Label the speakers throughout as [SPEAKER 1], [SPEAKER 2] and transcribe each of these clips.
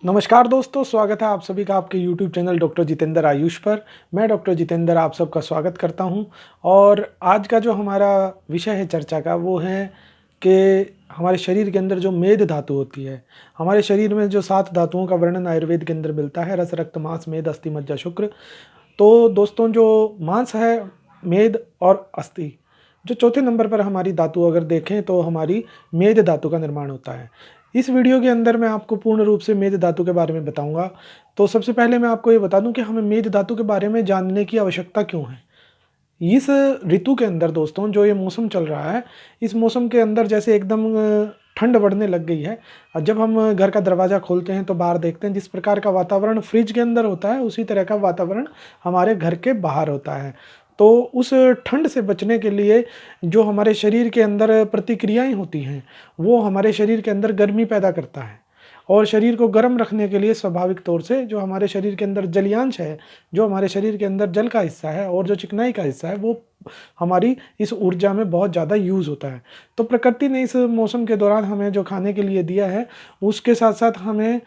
[SPEAKER 1] नमस्कार दोस्तों, स्वागत है आप सभी का आपके YouTube channel doctor Jitendra Ayush पर। मैं डॉक्टर जितेंद्र आप सबका स्वागत करता हूं और आज का जो हमारा विषय है चर्चा का वो है कि हमारे शरीर के अंदर जो मेद धातु होती है। हमारे शरीर में जो 7 धातुओं का वर्णन आयुर्वेद के अंदर मिलता है, रस, रक्त, मांस, मेद, अस्थि, मज्जा, शुक्र। तो दोस्तों जो मांस है, मेद और अस्थि, जो चौथे नंबर पर हमारी धातु अगर देखें तो हमारी मेद धातु का निर्माण होता है। इस वीडियो के अंदर मैं आपको पूर्ण रूप से मेद धातु के बारे में बताऊंगा। तो सबसे पहले मैं आपको ये बता दूं कि हमें मेद धातु के बारे में जानने की आवश्यकता क्यों है। इस ऋतु के अंदर दोस्तों जो ये मौसम चल रहा है, इस मौसम के अंदर जैसे एकदम ठंड बढ़ने लग गई है और जब हम घर का दरवाज़ा खोलते हैं तो बाहर देखते हैं जिस प्रकार का वातावरण फ्रिज के अंदर होता है उसी तरह का वातावरण हमारे घर के बाहर होता है। तो उस ठंड से बचने के लिए जो हमारे शरीर के अंदर प्रतिक्रियाएं होती हैं वो हमारे शरीर के अंदर गर्मी पैदा करता है और शरीर को गर्म रखने के लिए स्वाभाविक तौर से जो हमारे शरीर के अंदर जलीयांश है, जो हमारे शरीर के अंदर जल का हिस्सा है और जो चिकनाई का हिस्सा है वो हमारी इस ऊर्जा में बहुत ज़्यादा यूज़ होता है। तो प्रकृति ने इस मौसम के दौरान हमें जो खाने के लिए दिया है उसके साथ साथ हमें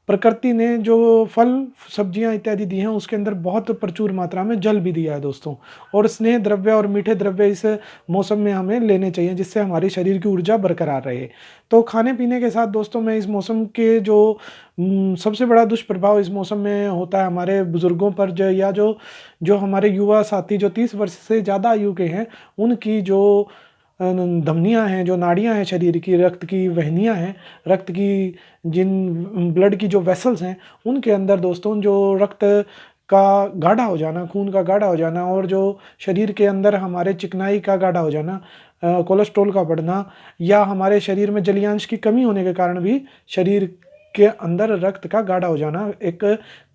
[SPEAKER 1] प्रकृति ने जो फल सब्जियां इत्यादि दी हैं उसके अंदर बहुत प्रचुर मात्रा में जल भी दिया है दोस्तों। और स्नेह द्रव्य और मीठे द्रव्य इस मौसम में हमें लेने चाहिए जिससे हमारी शरीर की ऊर्जा बरकरार रहे। तो खाने पीने के साथ दोस्तों मैं इस मौसम के जो सबसे बड़ा दुष्प्रभाव इस मौसम में होता है हमारे बुज़ुर्गों पर जो हमारे युवा साथी जो 30 वर्ष से ज़्यादा आयु के हैं उनकी जो धमनियाँ हैं, जो नाड़ियाँ हैं शरीर की, रक्त की वहनियाँ हैं, रक्त की जिन ब्लड की जो वेसल्स हैं उनके अंदर दोस्तों जो रक्त का गाढ़ा हो जाना, खून का गाढ़ा हो जाना और जो शरीर के अंदर हमारे चिकनाई का गाढ़ा हो जाना, कोलेस्ट्रॉल का बढ़ना या हमारे शरीर में जलीयांश की कमी होने के कारण भी शरीर के अंदर रक्त का गाढ़ा हो जाना एक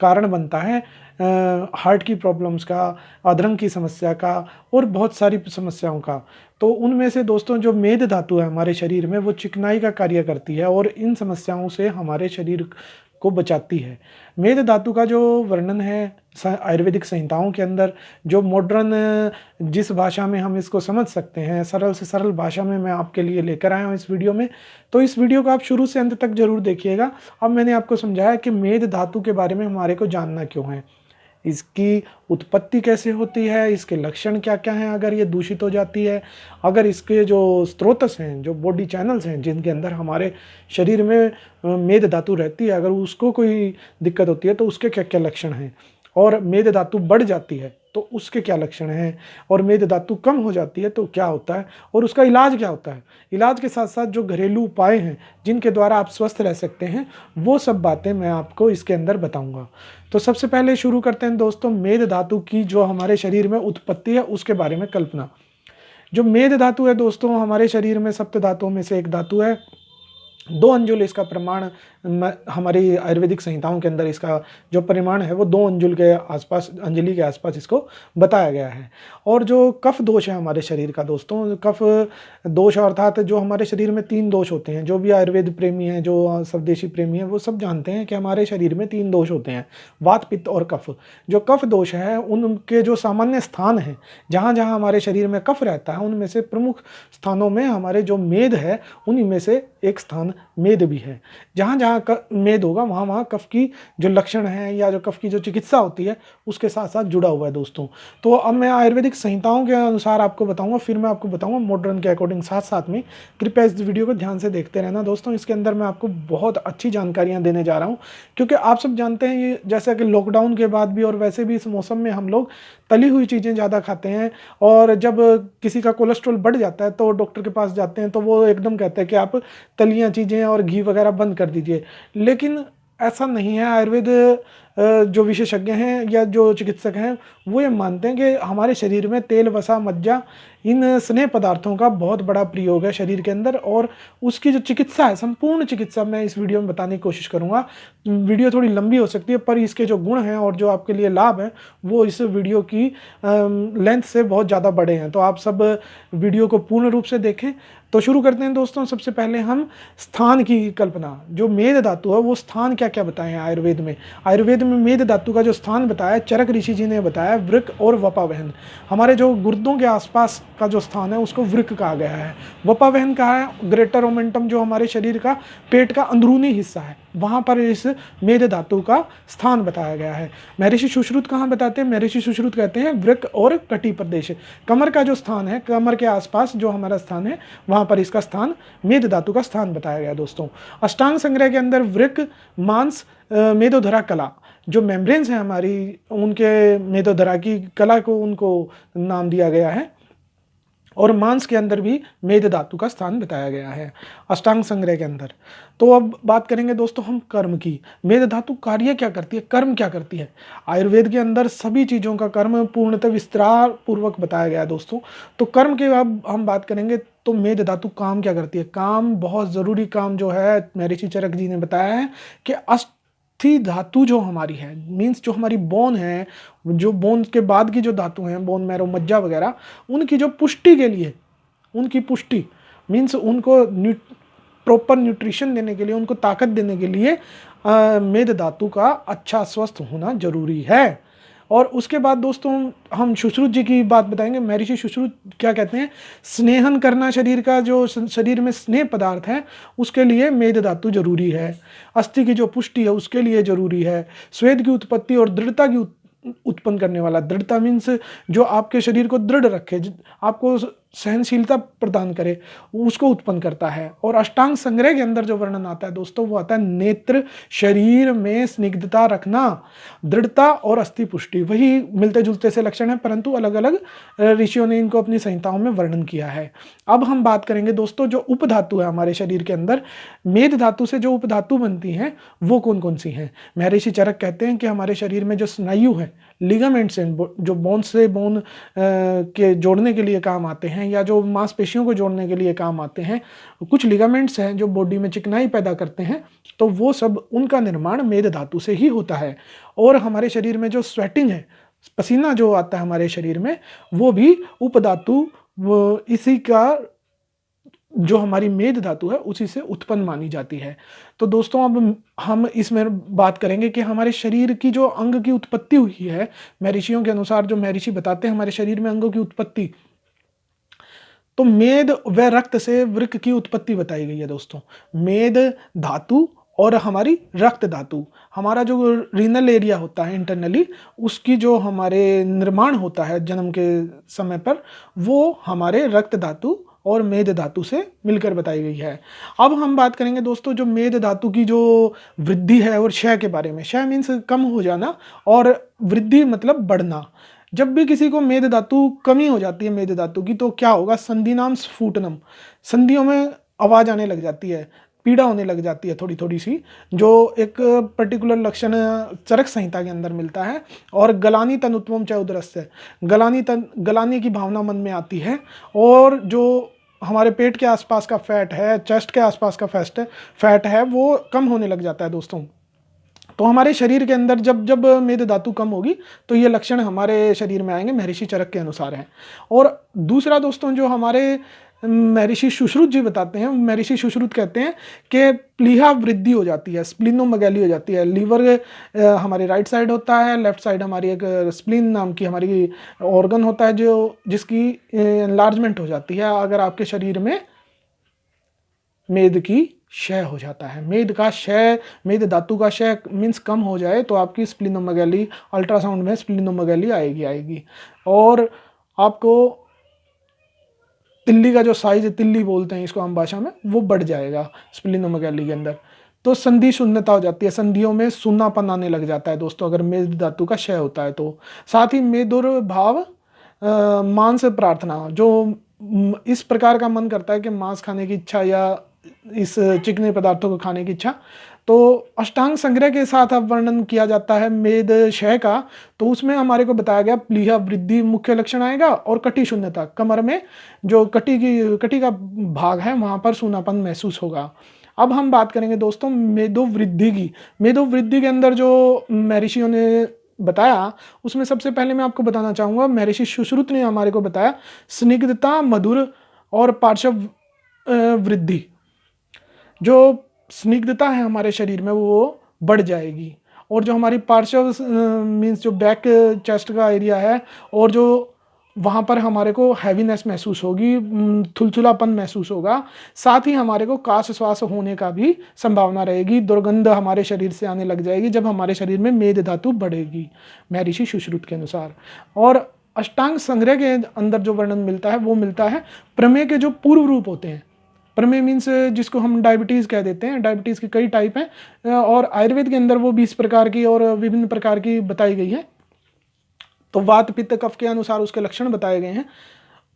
[SPEAKER 1] कारण बनता है हार्ट की प्रॉब्लम्स का, अधरंग की समस्या का और बहुत सारी समस्याओं का। तो उनमें से दोस्तों जो मेद धातु है हमारे शरीर में वो चिकनाई का कार्य करती है और इन समस्याओं से हमारे शरीर को बचाती है। मेद धातु का जो वर्णन है आयुर्वेदिक संहिताओं के अंदर, जो मॉडर्न जिस भाषा में हम इसको समझ सकते हैं, सरल से सरल भाषा में मैं आपके लिए लेकर आया हूँ इस वीडियो में। तो इस वीडियो को आप शुरू से अंत तक जरूर देखिएगा। अब मैंने आपको समझाया कि मेद धातु के बारे में हमारे को जानना क्यों है, इसकी उत्पत्ति कैसे होती है, इसके लक्षण क्या क्या हैं अगर ये दूषित हो जाती है, अगर इसके जो स्रोतस हैं, जो बॉडी चैनल्स हैं जिनके अंदर हमारे शरीर में मेद धातु रहती है, अगर उसको कोई दिक्कत होती है तो उसके क्या क्या लक्षण हैं, और मेद धातु बढ़ जाती है तो उसके क्या लक्षण हैं, और मेद धातु कम हो जाती है तो क्या होता है और उसका इलाज क्या होता है। इलाज के साथ साथ जो घरेलू उपाय हैं जिनके द्वारा आप स्वस्थ रह सकते हैं वो सब बातें मैं आपको इसके अंदर बताऊंगा। तो सबसे पहले शुरू करते हैं दोस्तों मेद धातु की जो हमारे शरीर में उत्पत्ति है उसके बारे में कल्पना। जो मेद धातु है दोस्तों हमारे शरीर में सप्त धातुओं में से एक धातु है। 2 अंजुल इसका प्रमाण हमारी आयुर्वेदिक संहिताओं के अंदर इसका जो परिमाण है वो 2 अंजुल के आसपास, अंजलि के आसपास इसको बताया गया है। और जो कफ दोष है हमारे शरीर का दोस्तों, कफ दोष अर्थात जो हमारे शरीर में 3 दोष होते हैं, जो भी आयुर्वेद प्रेमी हैं, जो स्वदेशी प्रेमी हैं वो सब जानते हैं कि हमारे शरीर में 3 दोष होते हैं, वात, पित्त और कफ। जो कफ दोष है उनके जो सामान्य स्थान हैं जहाँ जहाँ हमारे शरीर में कफ रहता है उनमें से प्रमुख स्थानों में हमारे जो मेद है उन्हीं में से एक स्थान मेद भी है। जहाँ जहाँ मेद होगा वहाँ वहाँ कफ की जो लक्षण है या जो कफ की जो चिकित्सा होती है उसके साथ साथ जुड़ा हुआ है दोस्तों। तो अब मैं आयुर्वेदिक संहिताओं के अनुसार आपको बताऊंगा, फिर मैं आपको बताऊंगा मॉडर्न के अकॉर्डिंग साथ साथ में। कृपया इस वीडियो को ध्यान से देखते रहना दोस्तों, इसके अंदर मैं आपको बहुत अच्छी जानकारियाँ देने जा रहा हूँ। क्योंकि आप सब जानते हैं ये जैसा कि लॉकडाउन के बाद भी और वैसे भी इस मौसम में हम लोग तली हुई चीज़ें ज़्यादा खाते हैं और जब किसी का कोलेस्ट्रॉल बढ़ जाता है तो डॉक्टर के पास जाते हैं तो वो एकदम कहते हैं कि आप तलियाँ चीज़ें और घी वगैरह बंद कर दीजिए। लेकिन ऐसा नहीं है। आयुर्वेद जो विशेषज्ञ हैं या जो चिकित्सक हैं वो ये मानते हैं कि हमारे शरीर में तेल, वसा, मज्जा, इन स्नेह पदार्थों का बहुत बड़ा प्रयोग है शरीर के अंदर और उसकी जो चिकित्सा है, संपूर्ण चिकित्सा मैं इस वीडियो में बताने की कोशिश करूँगा। वीडियो थोड़ी लंबी हो सकती है पर इसके जो गुण हैं और जो आपके लिए लाभ हैं वो इस वीडियो की लेंथ से बहुत ज़्यादा बड़े हैं। तो आप सब वीडियो को पूर्ण रूप से देखें। तो शुरू करते हैं दोस्तों। सबसे पहले हम स्थान की कल्पना, जो मेद धातु है वो स्थान क्या क्या बताए हैं आयुर्वेद में। आयुर्वेद में मेद धातु का जो स्थान बताया चरक ऋषि जी ने बताया वृक्क और वपावहन। हमारे जो गुर्दों के आसपास का जो स्थान है उसको वृक्क कहा गया है। वपावहन कहा है ग्रेटर ओमेंटम, जो हमारे शरीर का पेट का अंदरूनी हिस्सा है वहाँ पर इस मेद धातु का स्थान बताया गया है। महर्षि सुश्रुत कहाँ बताते हैं? महर्षि सुश्रुत कहते हैं वृक्क और कटी प्रदेश, कमर का जो स्थान है, कमर के आसपास जो हमारा स्थान है, वहाँ पर इसका स्थान, मेद धातु का स्थान बताया गया दोस्तों। अष्टांग संग्रह के अंदर वृक्क, मांस, मेदोधरा कला, जो मेम्ब्रेन्स हैं हमारी, उनके मेदोधरा की कला को उनको नाम दिया गया है, और मांस के अंदर भी मेद धातु का स्थान बताया गया है अष्टांग संग्रह के अंदर। तो अब बात करेंगे दोस्तों हम कर्म की। मेद धातु कार्य क्या करती है, कर्म क्या करती है? आयुर्वेद के अंदर सभी चीज़ों का कर्म पूर्णतः विस्तार पूर्वक बताया गया है दोस्तों। तो कर्म के अब हम बात करेंगे तो मेद धातु काम क्या करती है? काम, बहुत ज़रूरी काम जो है, महर्षि चरक जी ने बताया है कि अस्थि धातु जो हमारी है, मीन्स जो हमारी बोन है, जो बोन के बाद की जो धातु हैं, बोन मैरो, मज्जा वगैरह, उनकी जो पुष्टि के लिए, उनकी पुष्टि मीन्स उनको प्रॉपर न्यूट्रिशन देने के लिए, उनको ताकत देने के लिए मेद धातु का अच्छा स्वस्थ होना जरूरी है। और उसके बाद दोस्तों हम सुश्रुत जी की बात बताएंगे। महर्षि सुश्रुत क्या कहते हैं? स्नेहन करना शरीर का, जो शरीर में स्नेह पदार्थ है, उसके लिए मेद धातु जरूरी है। अस्थि की जो पुष्टि है उसके लिए जरूरी है। स्वेद की उत्पत्ति और दृढ़ता की उत्पन्न करने वाला, दृढ़ता मीन्स जो आपके शरीर को दृढ़ रखे, आपको सहनशीलता प्रदान करे, उसको उत्पन्न करता है। और अष्टांग संग्रह के अंदर जो वर्णन आता है दोस्तों, वो आता है नेत्र, शरीर में स्निग्धता रखना, दृढ़ता और अस्थि पुष्टि, वही मिलते जुलते से लक्षण है, परंतु अलग अलग ऋषियों ने इनको अपनी संहिताओं में वर्णन किया है। अब हम बात करेंगे दोस्तों जो उपधातु है हमारे शरीर के अंदर, मेद धातु से जो उपधातु बनती हैं वो कौन कौन सी हैं? महर्षि चरक कहते हैं कि हमारे शरीर में जो स्नायु है, लिगामेंट्स हैं, जो बोन से बोन के जोड़ने के लिए काम आते हैं, या जो मांसपेशियों को जोड़ने के लिए काम आते हैं, कुछ लिगामेंट्स हैं जो बॉडी में चिकनाई पैदा करते हैं, तो वो सब, उनका निर्माण मेद धातु से ही होता है। और हमारे शरीर में जो स्वेटिंग है, पसीना जो आता है हमारे शरीर में, वो भी उपधातु, इसी का, जो हमारी मेद धातु है उसी से उत्पन्न मानी जाती है। तो दोस्तों अब हम इसमें बात करेंगे कि हमारे शरीर की जो अंग की उत्पत्ति हुई है, महर्षियों के अनुसार, जो महर्षि बताते हैं हमारे शरीर में अंगों की उत्पत्ति, तो मेद व रक्त से वृक्क की उत्पत्ति बताई गई है दोस्तों। मेद धातु और हमारी रक्त धातु, हमारा जो रीनल एरिया होता है इंटरनली, उसकी जो हमारे निर्माण होता है जन्म के समय पर, वो हमारे रक्त धातु और मेद धातु से मिलकर बताई गई है। अब हम बात करेंगे दोस्तों जो मेद धातु की जो वृद्धि है और क्षय के बारे में। क्षय मीन्स कम हो जाना, और वृद्धि मतलब बढ़ना। जब भी किसी को मेद धातु कमी हो जाती है मेद धातु की, तो क्या होगा? संधिनाम स्फुटनम, संधियों में आवाज आने लग जाती है, पीड़ा होने लग जाती है थोड़ी थोड़ी सी, जो एक पर्टिकुलर लक्षण चरक संहिता के अंदर मिलता है। और गलानी तनुत्वम च उदरस्य, गलानी की भावना मन में आती है। और जो हमारे पेट के आसपास का फैट है, चेस्ट के आसपास का फैट है, वो कम होने लग जाता है दोस्तों। तो हमारे शरीर के अंदर जब जब मेद धातु कम होगी तो ये लक्षण हमारे शरीर में आएंगे, महर्षि चरक के अनुसार है। और दूसरा दोस्तों जो हमारे महर्षि सुश्रुत जी बताते हैं, महर्षि सुश्रुत कहते हैं कि प्लीहा वृद्धि हो जाती है, स्प्लीनोमेगैली हो जाती है। लीवर हमारे राइट साइड होता है, लेफ्ट साइड हमारी एक स्प्लीन नाम की हमारी ऑर्गन होता है, जो जिसकी एनलार्जमेंट हो जाती है अगर आपके शरीर में मेद की क्षय हो जाता है। मेद का क्षय, मेद धातु का क्षय मीन्स कम हो जाए, तो आपकी स्प्लीनोमेगैली, अल्ट्रासाउंड में स्प्लीनोमेगैली आएगी। और आपको तिल्ली का जो साइज है, तिल्ली बोलते हैं इसको आम भाषा में, वो बढ़ जाएगा स्प्लीनोमेगैली के अंदर। तो संधि शून्यता हो जाती है, संधियों में सुन्नापन आने लग जाता है दोस्तों अगर मेद धातु का क्षय होता है तो। साथ ही मेदुर्भाव, मांस प्रार्थना, जो इस प्रकार का मन करता है कि मांस खाने की इच्छा या इस चिकने पदार्थों को खाने की इच्छा, तो अष्टांग संग्रह के साथ अब वर्णन किया जाता है मेद क्षय का। तो उसमें हमारे को बताया गया प्लीहा वृद्धि मुख्य लक्षण आएगा, और कटी शून्यता, कमर में जो कटी का भाग है वहां पर सूनापन महसूस होगा। अब हम बात करेंगे दोस्तों मेदो वृद्धि की। मेदो वृद्धि के अंदर जो महर्षियों ने बताया, उसमें सबसे पहले मैं आपको बताना चाहूंगा, महर्षि सुश्रुत ने हमारे को बताया स्निग्धता, मधुर और पार्श्व वृद्धि। जो स्निग्धता है हमारे शरीर में वो बढ़ जाएगी, और जो हमारी पार्श्व मीन्स जो बैक चेस्ट का एरिया है, और जो वहाँ पर हमारे को हैवीनेस महसूस होगी, थुलथुलापन महसूस होगा, साथ ही हमारे को काश श्वास होने का भी संभावना रहेगी, दुर्गंध हमारे शरीर से आने लग जाएगी जब हमारे शरीर में मेद धातु बढ़ेगी, महर्षि सुश्रुत के अनुसार। और अष्टांग संग्रह के अंदर जो वर्णन मिलता है वो मिलता है प्रमेय के जो पूर्व रूप होते हैं। प्रमेय मीन्स जिसको हम डायबिटीज़ कह देते हैं, डायबिटीज़ की कई टाइप हैं और आयुर्वेद के अंदर वो 20 प्रकार की और विभिन्न प्रकार की बताई गई है। तो वात पित्त कफ के अनुसार उसके लक्षण बताए गए हैं।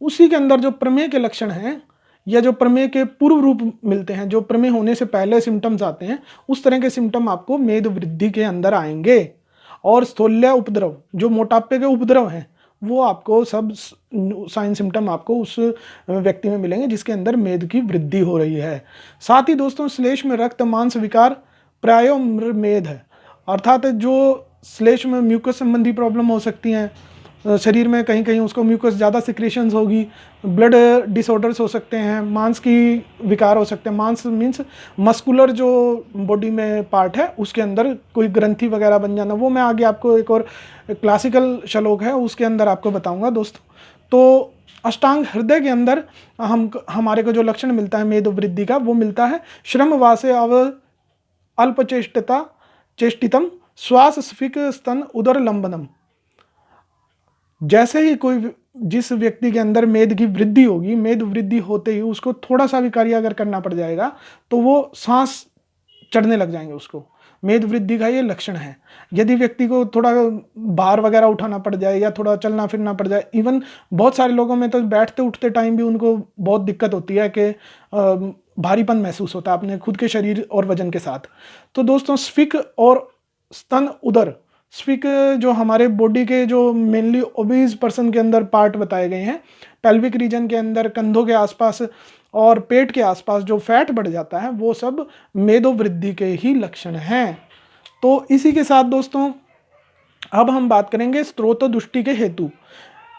[SPEAKER 1] उसी के अंदर जो प्रमेय के लक्षण हैं या जो प्रमेय के पूर्व रूप मिलते हैं, जो प्रमेय होने से पहले सिम्टम्स आते हैं, उस तरह के सिम्टम आपको मेद वृद्धि के अंदर आएंगे। और स्थूल्य उपद्रव, जो मोटापे के उपद्रव हैं, वो आपको सब साइन सिम्टम आपको उस व्यक्ति में मिलेंगे जिसके अंदर मेद की वृद्धि हो रही है। साथ ही दोस्तों श्लेष्म में रक्त मांस विकार प्रायो मेद है, अर्थात जो श्लेष्म में म्यूकस संबंधी प्रॉब्लम हो सकती हैं, शरीर में कहीं कहीं उसको म्यूकस ज़्यादा सिक्रेशंस होगी, ब्लड डिसऑर्डर्स हो सकते हैं, मांस की विकार हो सकते हैं। मांस मीन्स मस्कुलर जो बॉडी में पार्ट है उसके अंदर कोई ग्रंथि वगैरह बन जाना, वो मैं आगे आपको एक और क्लासिकल श्लोक है उसके अंदर आपको बताऊंगा दोस्तों। तो अष्टांग हृदय के अंदर हमारे को जो लक्षण मिलता है मेद वृद्धि का, वो मिलता है श्रम वासे अव अल्पचेष्टता चेष्टितम श्वास स्फिक स्तन उदर लंबनम। जैसे ही कोई जिस व्यक्ति के अंदर मेद की वृद्धि होगी, मेद वृद्धि होते ही उसको थोड़ा सा भी कार्य अगर करना पड़ जाएगा तो वो सांस चढ़ने लग जाएंगे उसको। मेद वृद्धि का ये लक्षण है। यदि व्यक्ति को थोड़ा भार वगैरह उठाना पड़ जाए या थोड़ा चलना फिरना पड़ जाए, इवन बहुत सारे लोगों में तो बैठते उठते टाइम भी उनको बहुत दिक्कत होती है कि भारीपन महसूस होता है अपने खुद के शरीर और वजन के साथ। तो दोस्तों स्फिक और स्तन उदर, स्फिक जो हमारे बॉडी के जो मेनली ओबीज पर्सन के अंदर पार्ट बताए गए हैं, पेल्विक रीजन के अंदर कंधों के आसपास और पेट के आसपास जो फैट बढ़ जाता है, वो सब मेदो वृद्धि के ही लक्षण हैं। तो इसी के साथ दोस्तों अब हम बात करेंगे स्त्रोत दृष्टि के हेतु।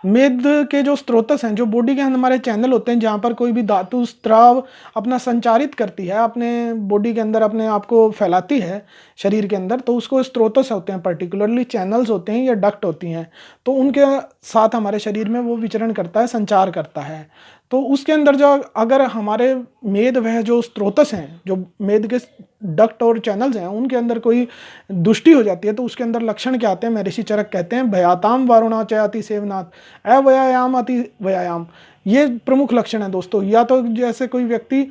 [SPEAKER 1] मेद के जो स्त्रोतस हैं, जो बॉडी के हमारे चैनल होते हैं जहाँ पर कोई भी धातु स्त्राव अपना संचारित करती है, अपने बॉडी के अंदर अपने आप को फैलाती है शरीर के अंदर, तो उसको स्त्रोतस होते हैं, पर्टिकुलरली चैनल्स होते हैं या डक्ट होती हैं। तो उनके साथ हमारे शरीर में वो विचरण करता है, संचार करता है। तो उसके अंदर जो अगर हमारे मेद वह जो स्त्रोतस हैं, जो मेद के डक्ट और चैनल्स हैं, उनके अंदर कोई दुष्टि हो जाती है तो उसके अंदर लक्षण क्या आते हैं? महर्षि चरक कहते हैं भयाताम वारुणा चयाति सेवनाथ अव्यायाम अति व्यायाम। ये प्रमुख लक्षण है दोस्तों। या तो जैसे कोई व्यक्ति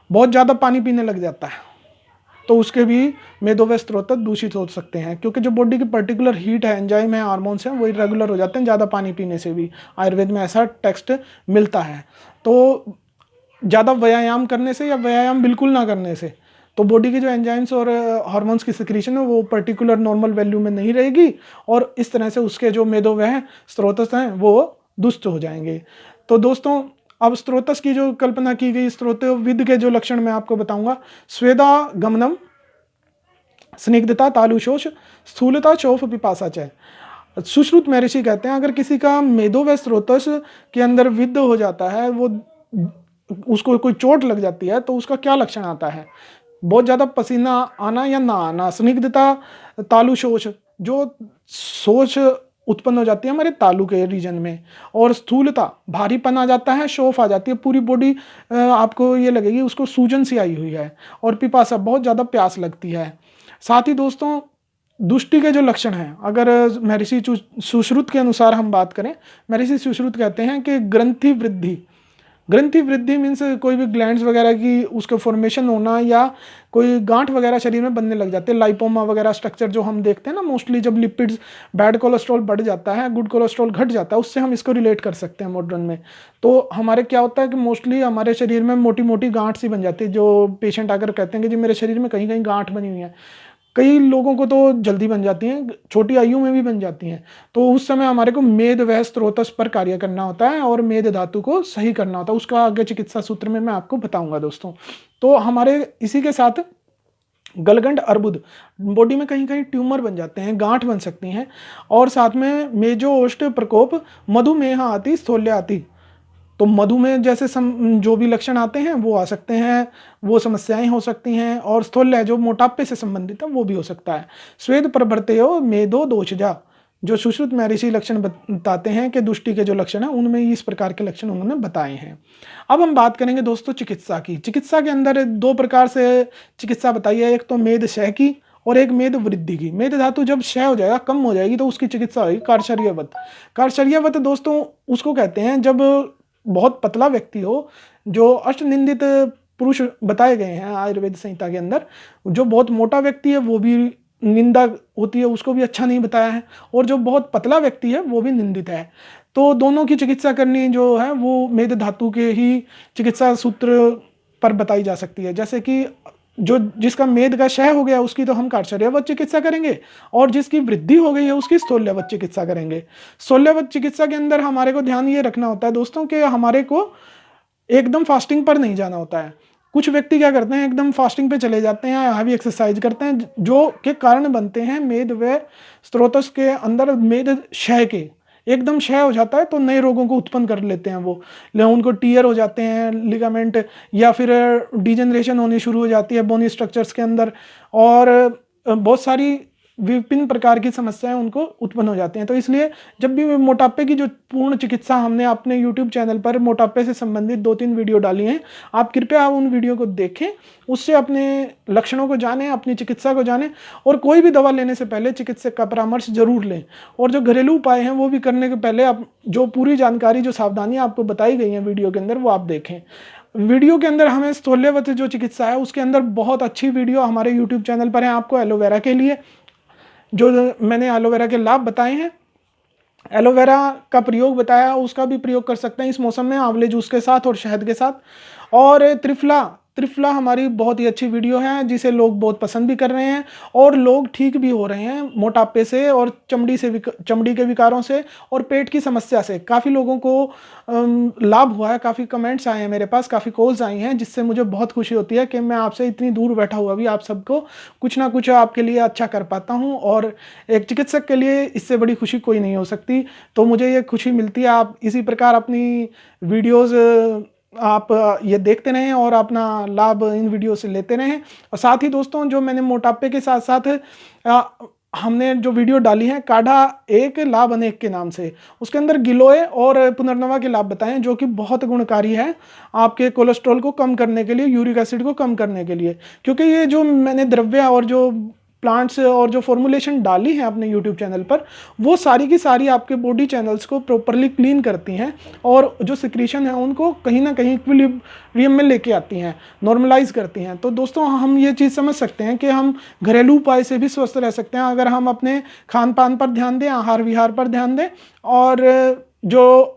[SPEAKER 1] बहुत ज़्यादा पानी पीने लग जाता है तो उसके भी मेदोवय स्त्रोत दूषित हो सकते हैं, क्योंकि जो बॉडी की पर्टिकुलर हीट है, एंजाइम है, हार्मोन्स हैं, वो इरेगुलर हो जाते हैं ज़्यादा पानी पीने से भी। आयुर्वेद में ऐसा टेक्स्ट मिलता है। तो ज़्यादा व्यायाम करने से या व्यायाम बिल्कुल ना करने से तो बॉडी के जो एंजाइम्स और हार्मोन्स की सिक्रीशन है वो पर्टिकुलर नॉर्मल वैल्यू में नहीं रहेगी और इस तरह से उसके जो मेदोवय स्त्रोतस हैं वो दुष्ट हो जाएंगे। तो दोस्तों अब स्त्रोतस की जो कल्पना की गई, स्त्रोतविद के जो लक्षण मैं आपको बताऊंगा। स्वेदा गमनम, स्निग्धता, तालुशोष, स्थूलता, शोफ, पिपासा च। सुश्रुत महर्षि कहते हैं अगर किसी का मेदो व स्त्रोतस के अंदर विद्ध हो जाता है, वो उसको कोई चोट लग जाती है, तो उसका क्या लक्षण आता है? बहुत ज़्यादा पसीना आना या ना आना, स्निग्धता, तालुशोष, जो सोच उत्पन्न हो जाती है हमारे तालु के रीजन में, और स्थूलता, भारीपन आ जाता है, शोफ आ जाती है, पूरी बॉडी आपको ये लगेगी उसको सूजन सी आई हुई है, और पिपासा, बहुत ज़्यादा प्यास लगती है। साथ ही दोस्तों दुष्टि के जो लक्षण हैं, अगर महर्षि सुश्रुत के अनुसार हम बात करें, महर्षि सुश्रुत कहते हैं कि ग्रंथि वृद्धि, ग्रंथि वृद्धि मीन्स कोई भी ग्लैंड्स वगैरह की उसका फॉर्मेशन होना या कोई गांठ वगैरह शरीर में बनने लग जाते हैं, लाइपोमा वगैरह स्ट्रक्चर जो हम देखते हैं ना मोस्टली, जब लिपिड्स, बैड कोलेस्ट्रॉल बढ़ जाता है, गुड कोलेस्ट्रॉल घट जाता है, उससे हम इसको रिलेट कर सकते हैं मॉडर्न में। तो हमारे क्या होता है कि मोस्टली हमारे शरीर में मोटी मोटी गांठ सी बन जाती है, जो पेशेंट आकर कहते हैं कि जी मेरे शरीर में कहीं कहीं गांठ बनी हुई है। कई लोगों को तो जल्दी बन जाती हैं, छोटी आयु में भी बन जाती हैं। तो उस समय हमारे को मेद व स्त्रोतस पर कार्य करना होता है और मेद धातु को सही करना होता है। उसका आगे चिकित्सा सूत्र में मैं आपको बताऊंगा दोस्तों। तो हमारे इसी के साथ गलगंड अर्बुद, बॉडी में कहीं कहीं ट्यूमर बन जाते हैं, गांठ बन सकती हैं, और साथ में मेजोष्ट प्रकोप, मधुमेह आती, स्थौल्य आती। तो मधुमेह जैसे जो भी लक्षण आते हैं वो आ सकते हैं, वो समस्याएं हो सकती हैं, और स्थूल्य जो मोटापे से संबंधित है वो भी हो सकता है। स्वेद प्रभृतयो मेदो दोषजा, जो सुश्रुत महर्षि लक्षण बताते हैं कि दुष्टि के जो लक्षण हैं उनमें इस प्रकार के लक्षण उन्होंने बताए हैं। अब हम बात करेंगे दोस्तों चिकित्सा की। चिकित्सा के अंदर दो प्रकार से चिकित्सा बताई है, एक तो मेद क्षय की और एक मेद वृद्धि की। मेद धातु जब क्षय हो जाएगा, कम हो जाएगी, तो उसकी चिकित्सा होगी कार्चर्यवत। कार्चर्यवत दोस्तों उसको कहते हैं जब बहुत पतला व्यक्ति हो, जो अष्ट निंदित पुरुष बताए गए हैं आयुर्वेद संहिता के अंदर। जो बहुत मोटा व्यक्ति है वो भी निंदा होती है, उसको भी अच्छा नहीं बताया है, और जो बहुत पतला व्यक्ति है वो भी निंदित है। तो दोनों की चिकित्सा करनी जो है वो मेद धातु के ही चिकित्सा सूत्र पर बताई जा सकती है। जैसे कि जो जिसका मेद का क्षय हो गया उसकी तो हम कार्चर्यवत चिकित्सा करेंगे, और जिसकी वृद्धि हो गई है उसकी स्थूल्यवत चिकित्सा करेंगे। स्थूल्यवत चिकित्सा के अंदर हमारे को ध्यान ये रखना होता है दोस्तों कि हमारे को एकदम फास्टिंग पर नहीं जाना होता है। कुछ व्यक्ति क्या करते हैं, एकदम फास्टिंग पे चले जाते हैं, हैवी एक्सरसाइज करते हैं, जो के कारण बनते हैं मेद व स्त्रोतस के अंदर मेद क्षय के। एकदम क्षय हो जाता है तो नए रोगों को उत्पन्न कर लेते हैं वो, उनको टीयर हो जाते हैं लिगामेंट, या फिर डिजेनरेशन होनी शुरू हो जाती है बोनी स्ट्रक्चर्स के अंदर, और बहुत सारी विभिन्न प्रकार की समस्याएं उनको उत्पन्न हो जाती हैं। तो इसलिए जब भी मोटापे की जो पूर्ण चिकित्सा हमने अपने YouTube चैनल पर मोटापे से संबंधित 2-3 वीडियो डाली हैं, आप कृपया उन वीडियो को देखें, उससे अपने लक्षणों को जानें, अपनी चिकित्सा को जानें, और कोई भी दवा लेने से पहले चिकित्सक का परामर्श जरूर लें। और जो घरेलू उपाय हैं वो भी करने के पहले आप जो पूरी जानकारी, जो सावधानियाँ आपको बताई गई हैं वीडियो के अंदर, वो आप देखें। वीडियो के अंदर हमें स्थूल्यवत जो चिकित्सा है उसके अंदर बहुत अच्छी वीडियो हमारे YouTube चैनल पर है। आपको एलोवेरा के लिए जो मैंने एलोवेरा के लाभ बताए हैं, एलोवेरा का प्रयोग बताया, उसका भी प्रयोग कर सकते हैं इस मौसम में आंवले जूस के साथ और शहद के साथ। और त्रिफला हमारी बहुत ही अच्छी वीडियो है जिसे लोग बहुत पसंद भी कर रहे हैं, और लोग ठीक भी हो रहे हैं मोटापे से और चमड़ी के विकारों से और पेट की समस्या से। काफ़ी लोगों को लाभ हुआ है, काफ़ी कमेंट्स आए हैं मेरे पास, काफ़ी कॉल्स आई हैं, जिससे मुझे बहुत खुशी होती है कि मैं आपसे इतनी दूर बैठा हुआ भी आप सबको कुछ ना कुछ आपके लिए अच्छा कर पाता हूँ। और एक चिकित्सक के लिए इससे बड़ी खुशी कोई नहीं हो सकती, तो मुझे ये खुशी मिलती है। आप इसी प्रकार अपनी वीडियोज़ आप ये देखते रहें और अपना लाभ इन वीडियो से लेते रहें। और साथ ही दोस्तों, जो मैंने मोटापे के साथ साथ हमने जो वीडियो डाली है काढ़ा एक लाभ अनेक के नाम से, उसके अंदर गिलोय और पुनर्नवा के लाभ बताएं, जो कि बहुत गुणकारी है आपके कोलेस्ट्रॉल को कम करने के लिए, यूरिक एसिड को कम करने के लिए। क्योंकि ये जो मैंने द्रव्य और जो प्लांट्स और जो फॉर्मुलेशन डाली है अपने YouTube चैनल पर, वो सारी की सारी आपके बॉडी चैनल्स को प्रॉपरली क्लीन करती हैं, और जो सिक्रीशन है उनको कहीं ना कहीं इक्विलिब्रियम में लेके आती हैं, नॉर्मलाइज करती हैं। तो दोस्तों, हम ये चीज़ समझ सकते हैं कि हम घरेलू उपाय से भी स्वस्थ रह सकते हैं अगर हम अपने खान पान पर ध्यान दें, आहार विहार पर ध्यान दें। और जो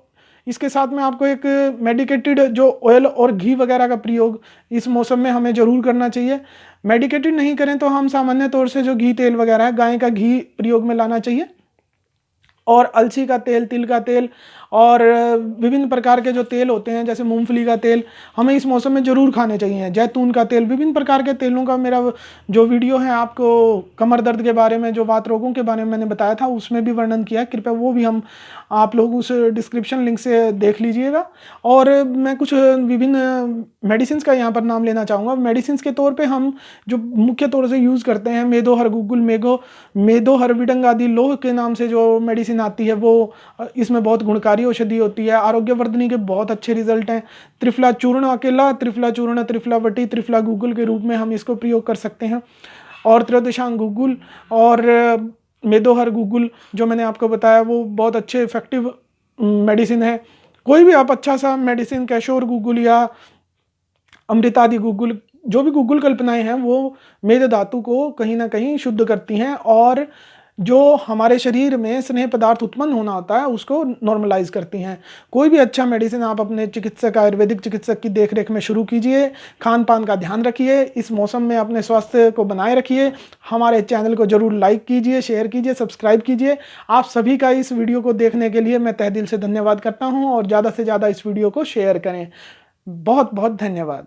[SPEAKER 1] इसके साथ में आपको एक मेडिकेटेड जो ऑयल और घी वगैरह का प्रयोग इस मौसम में हमें ज़रूर करना चाहिए। मेडिकेटेड नहीं करें तो हम सामान्य तौर से जो घी तेल वगैरह है, गाय का घी प्रयोग में लाना चाहिए, और अलसी का तेल, तिल का तेल और विभिन्न प्रकार के जो तेल होते हैं जैसे मूंगफली का तेल हमें इस मौसम में ज़रूर खाने चाहिए। जैतून का तेल, विभिन्न प्रकार के तेलों का मेरा जो वीडियो है आपको कमर दर्द के बारे में, जो वात रोगों के बारे में मैंने बताया था, उसमें भी वर्णन किया है। कृपया वो भी आप लोग उस डिस्क्रिप्शन लिंक से देख लीजिएगा। और मैं कुछ विभिन्न मेडिसिन का यहाँ पर नाम लेना चाहूँगा। मेडिसिन के तौर पर हम जो मुख्य तौर से यूज़ करते हैं, मेदोहर गुग्गुल, मेदोहर विडंग आदि लोह के नाम से जो मेडिसिन आती है, वो इसमें बहुत गुणकारी औषधि होती है। आरोग्यवर्धनी के बहुत अच्छे रिजल्ट हैं। त्रिफला चूर्ण अकेला, त्रिफला चूर्ण, त्रिफला बटी, त्रिफला गुग्गुल के रूप में हम इसको प्रयोग कर सकते हैं। और त्रयोदशांग गुग्गुल और मेदोहर गुग्गुल जो मैंने आपको बताया, वो बहुत अच्छे इफेक्टिव मेडिसिन है। कोई भी आप अच्छा सा मेडिसिन, कैशोर गुग्गुल या अमृतादि गुग्गुल, जो भी गुग्गुल कल्पनाएं हैं, वो मेद धातु को कहीं ना कहीं शुद्ध करती हैं, और जो हमारे शरीर में स्नेह पदार्थ उत्पन्न होना होता है उसको नॉर्मलाइज करती हैं। कोई भी अच्छा मेडिसिन आप अपने चिकित्सक, आयुर्वेदिक चिकित्सक की देखरेख में शुरू कीजिए। खान पान का ध्यान रखिए, इस मौसम में अपने स्वास्थ्य को बनाए रखिए। हमारे चैनल को जरूर लाइक कीजिए, शेयर कीजिए, सब्सक्राइब कीजिए। आप सभी का इस वीडियो को देखने के लिए मैं तहे दिल से धन्यवाद करता हूँ, और ज़्यादा से ज़्यादा इस वीडियो को शेयर करें। बहुत बहुत धन्यवाद।